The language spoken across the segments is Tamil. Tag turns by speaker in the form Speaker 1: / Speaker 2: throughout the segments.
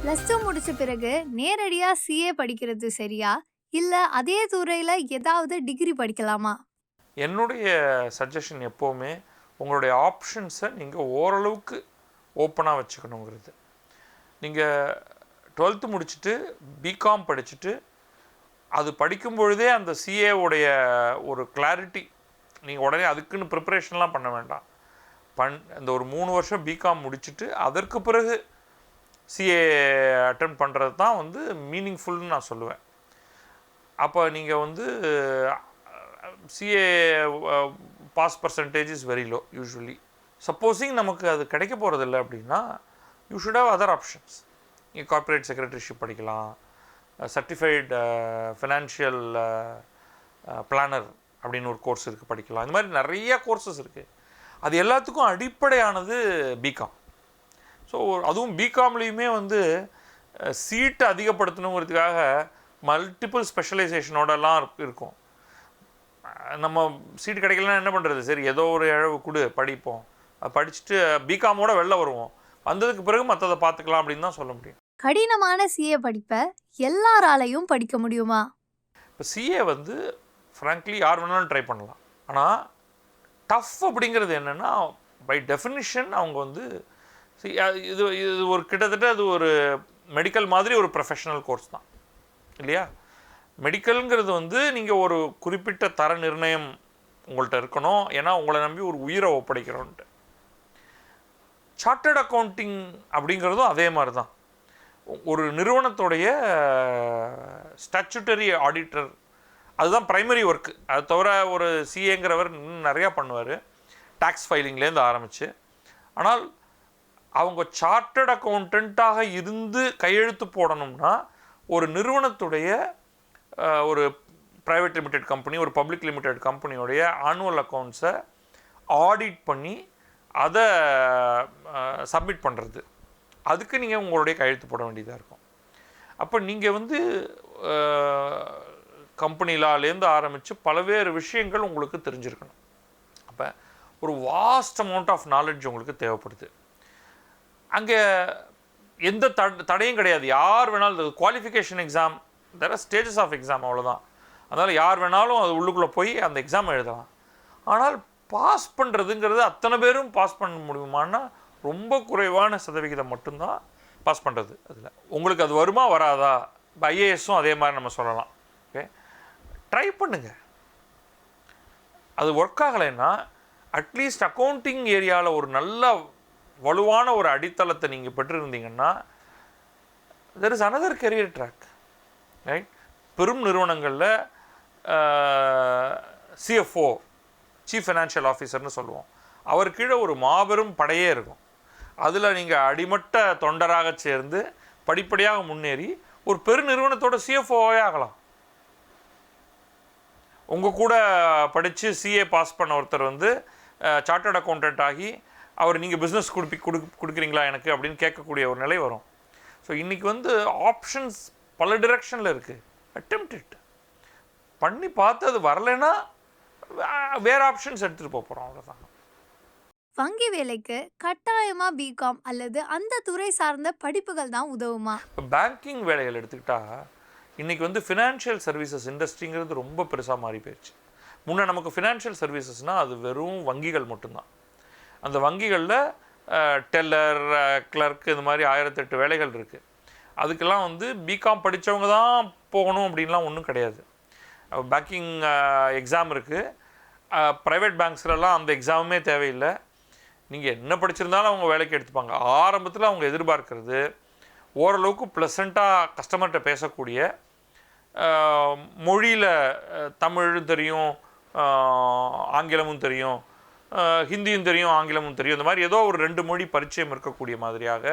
Speaker 1: +2 முடிச்ச பிறகு நேரடியா சிஏ படிக்கிறது சரியா? இல்ல அதே துறையில ஏதாவது டிகிரி படிக்கலாமா?
Speaker 2: என்னுடைய சஜஷன் எப்போவுமே உங்களுடைய ஆப்ஷன்ஸை நீங்கள் ஓரளவுக்கு ஓப்பனாக வச்சுக்கணுங்கிறது. நீங்கள் 12th முடிச்சுட்டு பிகாம் படிச்சுட்டு அது படிக்கும் பொழுதே அந்த சிஏவுடைய ஒரு கிளாரிட்டி நீங்கள் உடனே அதுக்குன்னு ப்ரிப்பரேஷன்லாம் பண்ண வேண்டாம். இந்த ஒரு 3 வருஷம் பிகாம் முடிச்சுட்டு அதற்கு பிறகு சிஏ அட்டன் பண்ணுறது தான் வந்து மீனிங்ஃபுல்னு நான் சொல்லுவேன். அப்போ நீங்கள் வந்து CA pass percentage is very low usually. Supposing நமக்கு அது கிடைக்க போகிறதில்ல அப்படின்னா you should have other options. நீங்கள் கார்ப்பரேட் செக்ரட்டரிஷிப் படிக்கலாம், சர்டிஃபைடு ஃபினான்ஷியல் பிளானர் அப்படின்னு ஒரு கோர்ஸ் இருக்குது, படிக்கலாம். இந்த மாதிரி நிறைய கோர்சஸ் இருக்குது. அது எல்லாத்துக்கும் அடிப்படையானது பிகாம். ஸோ அதுவும் பிகாம்லேயுமே வந்து சீட்டை அதிகப்படுத்தணுங்கிறதுக்காக மல்டிபிள் ஸ்பெஷலைசேஷனோடலாம் இருக்கும். நம்ம சீட்டு கிடைக்கலன்னா என்ன பண்ணுறது? சரி, ஏதோ ஒரு இழவு கொடு, படிப்போம், படிச்சுட்டு பிகாமோட வெளில வருவோம், வந்ததுக்கு பிறகு மற்றதை பார்த்துக்கலாம் அப்படின்னு தான் சொல்ல முடியும்.
Speaker 1: கடினமான சிஏ படிப்பை எல்லாராலையும் படிக்க முடியுமா?
Speaker 2: இப்போ சிஏ வந்து ஃப்ராங்க்லி யார் வேணாலும் ட்ரை பண்ணலாம். ஆனால் டஃப் அப்படிங்கிறது என்னென்னா, பை டெஃபினிஷன் அவங்க வந்து இது ஒரு கிட்டத்தட்ட அது ஒரு மெடிக்கல் மாதிரி ஒரு ப்ரொஃபஷனல் கோர்ஸ் தான் இல்லையா? மெடிக்கலுங்கிறது வந்து நீங்கள் ஒரு குறிப்பிட்ட தர நிர்ணயம் உங்கள்கிட்ட இருக்கணும். ஏன்னா உங்களை நம்பி ஒரு உயிரை ஒப்படைக்கிறோன்ட்டு. சார்ட்டர்ட் அக்கௌண்டிங் அப்படிங்கிறதும் அதே மாதிரி தான். ஒரு நிறுவனத்துடைய ஸ்டாச்சுட்டரி ஆடிட்டர், அதுதான் ப்ரைமரி ஒர்க்கு. அது தவிர ஒரு சிஏங்கிறவர் நிறையா பண்ணுவார், டேக்ஸ் ஃபைலிங்லேருந்து ஆரம்பித்து. ஆனால் அவங்க சார்ட்டர்ட் அக்கௌண்டண்ட்டாக இருந்து கையெழுத்து போடணும்னா ஒரு நிறுவனத்துடைய ஒரு ப்ரைவேட் லிமிடெட் கம்பெனி, ஒரு பப்ளிக் லிமிடெட் கம்பெனியோடைய ஆனுவல் அக்கௌண்ட்ஸை ஆடிட் பண்ணி அதை சப்மிட் பண்ணுறது, அதுக்கு நீங்கள் உங்களுடைய கையெழுத்து போட வேண்டியதாக இருக்கும். அப்போ நீங்கள் வந்து கம்பெனி லாலேருந்து ஆரம்பித்து பல்வேறு விஷயங்கள் உங்களுக்கு தெரிஞ்சிருக்கணும். அப்போ ஒரு வாஸ்ட் அமௌண்ட் ஆஃப் நாலேஜ் உங்களுக்கு தேவைப்படுது. அங்கே எந்த தடையும் கிடையாது. யார் வேணாலும் qualification exam, there are stages of exam, அவ்வளோதான். அதனால் யார் வேணாலும் அது உள்ளுக்குள்ளே போய் அந்த எக்ஸாம் எழுதலாம். ஆனால் பாஸ் பண்ணுறதுங்கிறது அத்தனை பேரும் பாஸ் பண்ண முடியுமான்னா ரொம்ப குறைவான சதவிகிதம் மட்டும்தான் பாஸ் பண்ணுறது. அதில் உங்களுக்கு அது வருமா வராதா? இப்போ ஐஏஎஸும் அதே மாதிரி நம்ம சொல்லலாம். ஓகே, ட்ரை பண்ணுங்கள். அது ஒர்க் ஆகலைன்னா அட்லீஸ்ட் அக்கௌண்டிங் ஏரியாவில் ஒரு நல்ல வலுவான ஒரு அடித்தளத்தை நீங்கள் பெற்றிருந்தீங்கன்னா there is another career track, right? பெரும் நிறுவனங்களில் சிஎஃப்ஓ, சீஃப் ஃபைனான்ஷியல் ஆஃபீஸர்னு சொல்லுவோம், அவர் கீழே ஒரு மாபெரும் படையே இருக்கும். அதில் நீங்கள் அடிமட்ட தொண்டராக சேர்ந்து படிப்படியாக முன்னேறி ஒரு பெருநிறுவனத்தோட சிஎஃப்ஓவே ஆகலாம். உங்கள் கூட படித்து சிஏ பாஸ் பண்ண ஒருத்தர் வந்து சார்ட்டர்ட் அக்கௌண்டன்ட் ஆகி அவர் நீங்கள் பிஸ்னஸ் கொடுக்குறீங்களா எனக்கு அப்படின்னு கேட்கக்கூடிய ஒரு நிலை வரும். ஸோ இன்றைக்கி வந்து ஆப்ஷன்ஸ் பல டிரெக்ஷனில் இருக்குது. அட்டெம்ப்ட் இட் பண்ணி பார்த்து அது வரலைன்னா வேறு ஆப்ஷன்ஸ் எடுத்துகிட்டு போகிறோம், அவ்வளோதான்.
Speaker 1: வங்கி வேலைக்கு கட்டாயமாக பிகாம் அல்லது அந்த துறை சார்ந்த படிப்புகள் தான் உதவுமா?
Speaker 2: இப்போ பேங்கிங் வேலைகள் எடுத்துக்கிட்டால் இன்றைக்கி வந்து ஃபினான்ஷியல் சர்வீசஸ் இண்டஸ்ட்ரிங்கிறது ரொம்ப பெருசாக மாறி போயிடுச்சு. முன்னே நமக்கு ஃபினான்ஷியல் சர்வீசஸ்னால் அது வெறும் வங்கிகள் மட்டும்தான். அந்த வங்கிகளில் டெல்லர், கிளர்க், இந்த மாதிரி 1008 வேலைகள் இருக்குது. அதுக்கெல்லாம் வந்து பிகாம் படித்தவங்க தான் போகணும் அப்படின்லாம் ஒன்றும் கிடையாது. பேங்கிங் எக்ஸாம் இருக்குது. ப்ரைவேட் பேங்க்ஸ்லலாம் அந்த எக்ஸாமுமே தேவையில்லை. நீங்கள் என்ன படிச்சிருந்தாலும் அவங்க வேலைக்கு எடுத்துப்பாங்க. ஆரம்பத்தில் அவங்க எதிர்பார்க்கறது ஓரளவுக்கு ப்ளசண்ட்டாக கஸ்டமர்கிட்ட பேசக்கூடிய, மொழியில் தமிழும் தெரியும், ஆங்கிலமும் தெரியும், ஹிந்தியும் தெரியும், ஆங்கிலமும் தெரியும், இந்த மாதிரி ஏதோ ஒரு 2 மொழி பரிச்சயம் இருக்கக்கூடிய மாதிரியாக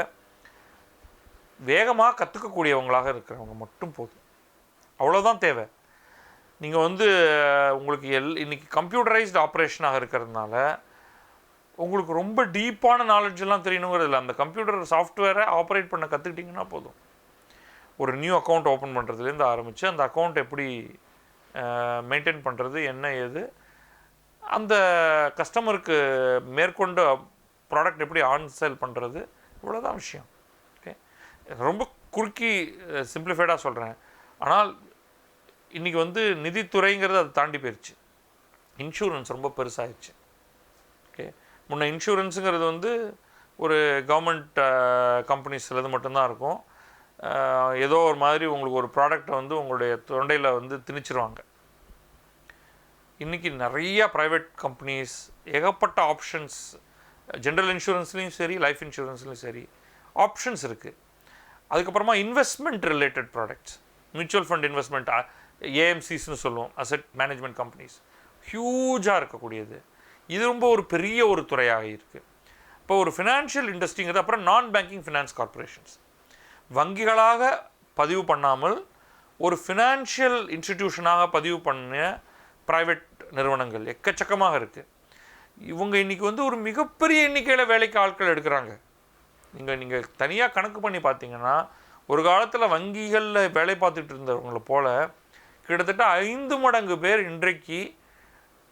Speaker 2: வேகமாக கற்றுக்கக்கூடியவங்களாக இருக்கிறவங்க மட்டும் போதும். அவ்வளோதான் தேவை. நீங்கள் வந்து உங்களுக்கு இன்றைக்கி கம்ப்யூட்டரைஸ்டு ஆப்ரேஷனாக இருக்கிறதுனால உங்களுக்கு ரொம்ப டீப்பான நாலேஜெல்லாம் தெரியணுங்கிறது இல்லை. அந்த கம்ப்யூட்டர் சாஃப்ட்வேரை ஆப்ரேட் பண்ண கற்றுக்கிட்டிங்கன்னா போதும். ஒரு நியூ அக்கௌண்ட் ஓப்பன் பண்ணுறதுலேருந்து ஆரம்பித்து அந்த அக்கௌண்ட் எப்படி மெயின்டைன் பண்ணுறது, என்ன ஏது, அந்த கஸ்டமருக்கு மேற்கொண்டு ப்ராடக்ட் எப்படி ஆன் சேல் பண்ணுறது, இவ்வளோதான் விஷயம். ஓகே, ரொம்ப குறுக்கி சிம்பிளிஃபைடாக சொல்கிறேன். ஆனால் இன்றைக்கி வந்து நிதித்துறைங்கிறது அதை தாண்டி போயிடுச்சு. இன்சூரன்ஸ் ரொம்ப பெருசாகிடுச்சு. ஓகே, முன்ன இன்சூரன்ஸுங்கிறது வந்து ஒரு கவர்மெண்ட் கம்பெனிஸ்லேருந்து மட்டும்தான் இருக்கும். ஏதோ ஒரு மாதிரி உங்களுக்கு ஒரு ப்ராடக்டை வந்து உங்களுடைய தொண்டையில் வந்து திணிச்சிருவாங்க. இன்றைக்கி நிறையா ப்ரைவேட் கம்பெனிஸ், ஏகப்பட்ட ஆப்ஷன்ஸ், ஜென்ரல் இன்சூரன்ஸ்லேயும் சரி, லைஃப் இன்சூரன்ஸ்லேயும் சரி ஆப்ஷன்ஸ் இருக்குது. அதுக்கப்புறமா investment related products, mutual fund investment, ஏஎம்சிஸ்னு சொல்லுவோம், அசெட் மேனேஜ்மெண்ட் கம்பெனிஸ், ஹியூஜாக இருக்கக்கூடியது. இது ரொம்ப ஒரு பெரிய ஒரு துறையாக இருக்குது. இப்போ ஒரு ஃபினான்ஷியல் இண்டஸ்ட்ரிங்கிறது அப்புறம் நான் பேங்கிங் ஃபினான்ஸ் கார்பரேஷன்ஸ், வங்கிகளாக பதிவு பண்ணாமல் ஒரு ஃபினான்ஷியல் இன்ஸ்டிடியூஷனாக பதிவு பண்ண ப்ரைவேட் நிறுவனங்கள் எக்கச்சக்கமாக இருக்குது. இவங்க இன்றைக்கி வந்து ஒரு மிகப்பெரிய எண்ணிக்கையில் வேலைக்கு ஆட்கள் எடுக்கிறாங்க. நீங்கள் தனியாக கணக்கு பண்ணி பார்த்தீங்கன்னா, ஒரு காலத்தில் வங்கிகளில் வேலை பார்த்துட்டு இருந்தவங்களை போல் கிட்டத்தட்ட 5 மடங்கு பேர் இன்றைக்கு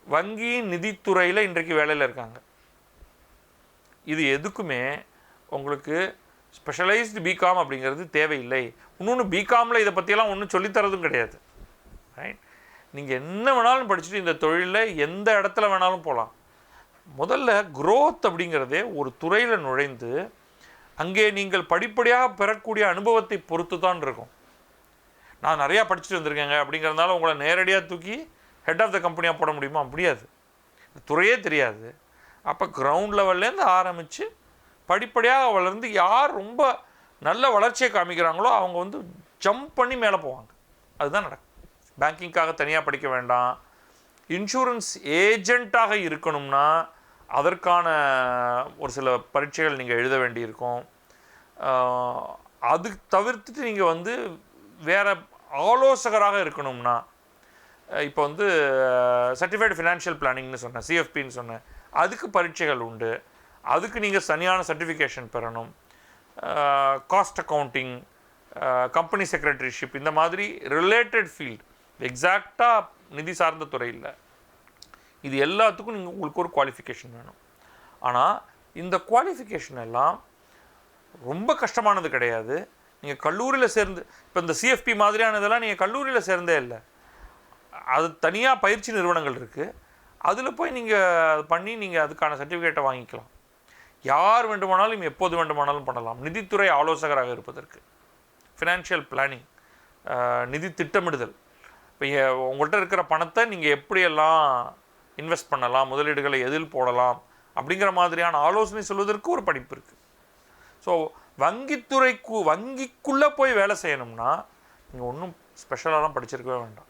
Speaker 2: வங்கி நிதித்துறையில் இன்றைக்கு வேலையில் இருக்காங்க. இது எதுக்குமே உங்களுக்கு ஸ்பெஷலைஸ்டு பிகாம் அப்படிங்கிறது தேவையில்லை. இன்னொன்று பிகாமில் இதை பற்றியெல்லாம் ஒன்றும் சொல்லித்தரதும் கிடையாது. ரைட், நீங்கள் என்ன வேணாலும் படிச்சுட்டு இந்த தொழிலில் எந்த இடத்துல வேணாலும் போகலாம். முதல்ல க்ரோத் அப்படிங்கிறதே ஒரு துறையில் நுழைந்து அங்கே நீங்கள் படிப்படியாக பெறக்கூடிய அனுபவத்தை பொறுத்து தான் இருக்கும். நான் நிறையா படிச்சுட்டு வந்திருக்கேங்க அப்படிங்கிறதுனால உங்களை நேரடியாக தூக்கி ஹெட் ஆஃப் த கம்பெனியாக போட முடியுமா? முடியாது. துறையே தெரியாது. அப்போ கிரவுண்ட் லெவல்லேருந்து ஆரம்பித்து படிப்படியாக வளர்ந்து யார் ரொம்ப நல்ல வளர்ச்சியை காமிக்கிறாங்களோ அவங்க வந்து ஜம்ப் பண்ணி மேலே போவாங்க. அதுதான் நடக்கும். பேங்கிங்காக தனியாக படிக்க வேண்டாம். இன்சூரன்ஸ் ஏஜெண்ட்டாக இருக்கணும்னா அதற்கான ஒரு சில பரீட்சைகள் நீங்கள் எழுத வேண்டியிருக்கும். அது தவிர்த்துட்டு நீங்கள் வந்து வேறு ஆலோசகராக இருக்கணும்னா, இப்போ வந்து சர்டிஃபைடு ஃபினான்ஷியல் பிளானிங்னு சொன்னேன், சிஎஃப்பின்னு சொன்னேன், அதுக்கு பரீட்சைகள் உண்டு. அதுக்கு நீங்கள் தனியான சர்டிஃபிகேஷன் பெறணும். காஸ்ட் அக்கௌண்டிங், கம்பெனி செக்ரட்டரிஷிப், இந்த மாதிரி ரிலேட்டட் ஃபீல்டு, எக்ஸாக்டாக நிதி சார்ந்த துறையில் இது எல்லாத்துக்கும் உங்களுக்கு ஒரு குவாலிஃபிகேஷன் வேணும். ஆனால் இந்த குவாலிஃபிகேஷன் எல்லாம் ரொம்ப கஷ்டமானது கிடையாது. நீங்கள் கல்லூரியில் சேர்ந்து, இப்போ இந்த சிஎஃப்பி மாதிரியானதெல்லாம் நீங்கள் கல்லூரியில் சேர்ந்தே இல்லை, அது தனியாக பயிற்சி நிறுவனங்கள் இருக்குது. அதில் போய் நீங்கள் பண்ணி நீங்கள் அதுக்கான சர்டிஃபிகேட்டை வாங்கிக்கலாம். யார் வேண்டுமானாலும் எப்போது வேண்டுமானாலும் பண்ணலாம். நிதித்துறை ஆலோசகராக இருப்பதற்கு, ஃபினான்ஷியல் பிளானிங், நிதி திட்டமிடுதல், இப்போ உங்கள்கிட்ட இருக்கிற பணத்தை நீங்கள் எப்படியெல்லாம் இன்வெஸ்ட் பண்ணலாம், முதலீடுகளை எதில் போடலாம் அப்படிங்கிற மாதிரியான ஆலோசனை சொல்வதற்கு ஒரு படிப்பு இருக்குது. ஸோ வங்கிக்குள்ளே போய் வேலை செய்யணும்னா நீங்கள் ஒன்றும் ஸ்பெஷலாலாம் படிச்சிருக்கவே வேண்டாம்.